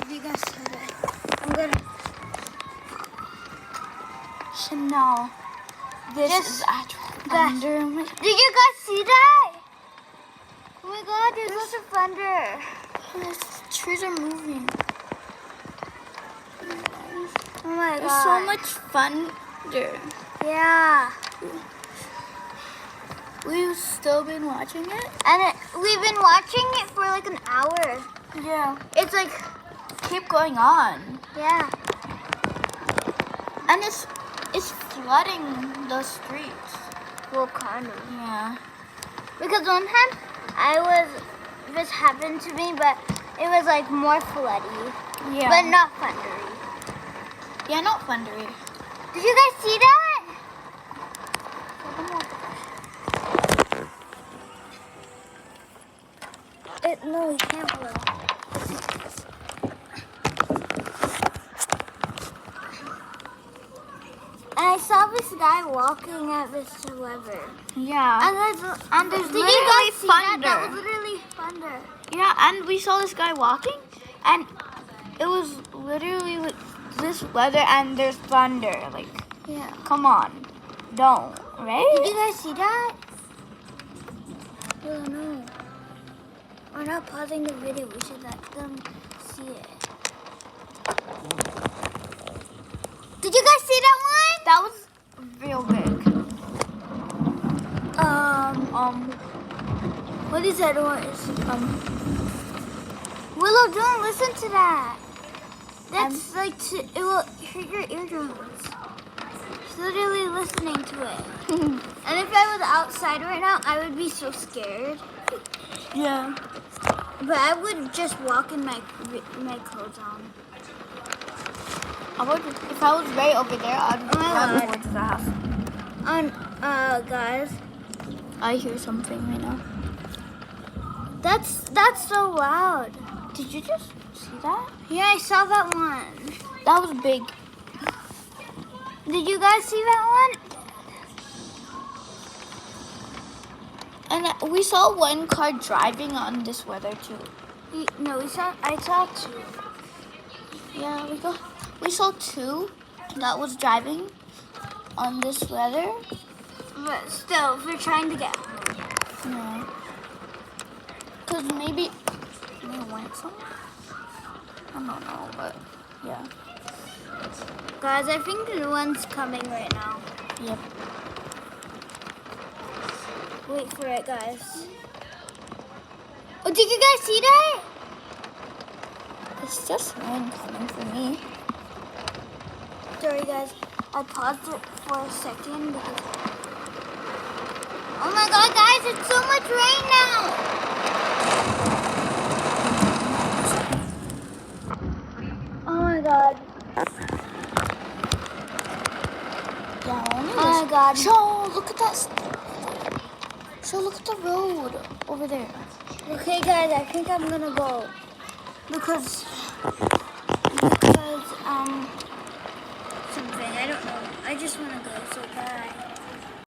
You guys said it. I'm gonna. Chanel. This Yes. is actual Guys. thunder. Did you guys see that? Oh my god, there's lots of thunder. The trees are moving. Oh my There's god. so much thunder. Yeah. We've still been watching it. And we've been watching it for like an hour. Yeah. It's like, Keep going on. yeah. And it's flooding the streets. Well, kind of. Yeah. Because one time this happened to me, but it was like more floody. Yeah. But not thundery. Yeah, not thundery. Did you guys see that? No, you can't blow. And I saw this guy walking at Mr. Weber. Yeah. And there's Did literally you guys see that? thunder. That was Thunder. literally thunder. Yeah, and we saw this guy walking, and it was literally like this weather, and there's thunder. Like, Yeah. come on, don't, Did right? you guys see that? Oh no. We're not pausing the video. We should let them see it. Did you guys see that one? That was real big. What is that noise? Willow, don't listen to that. That's it will hurt your eardrums. She's literally listening to it. And if I was outside right now, I would be so scared. Yeah. But I would just walk in my clothes on. If I was right over there, I'd Oh my run God. towards the house. Guys, I hear something right now. that's so loud. Did you just see that? Yeah, I saw that one. That was big. Did you guys see that And we saw one car driving on this weather too. one? No, I saw two. Yeah, we saw two that was driving on this weather. But still, if we're trying to get home. Yeah. Cause maybe they went somewhere. I don't know, but yeah. Guys, I think the one's coming right now. Yep. Wait for it, guys. Oh, did you guys see that? It's just rain coming for me. Sorry, guys. I paused it for a second because... Oh my god, guys, it's so much rain now! Oh my god. Yeah, only Oh my god. Show, look at that. Show, look at the road over there. Okay, guys, I think I'm gonna go. Because something, I don't know. I just wanna go so bad.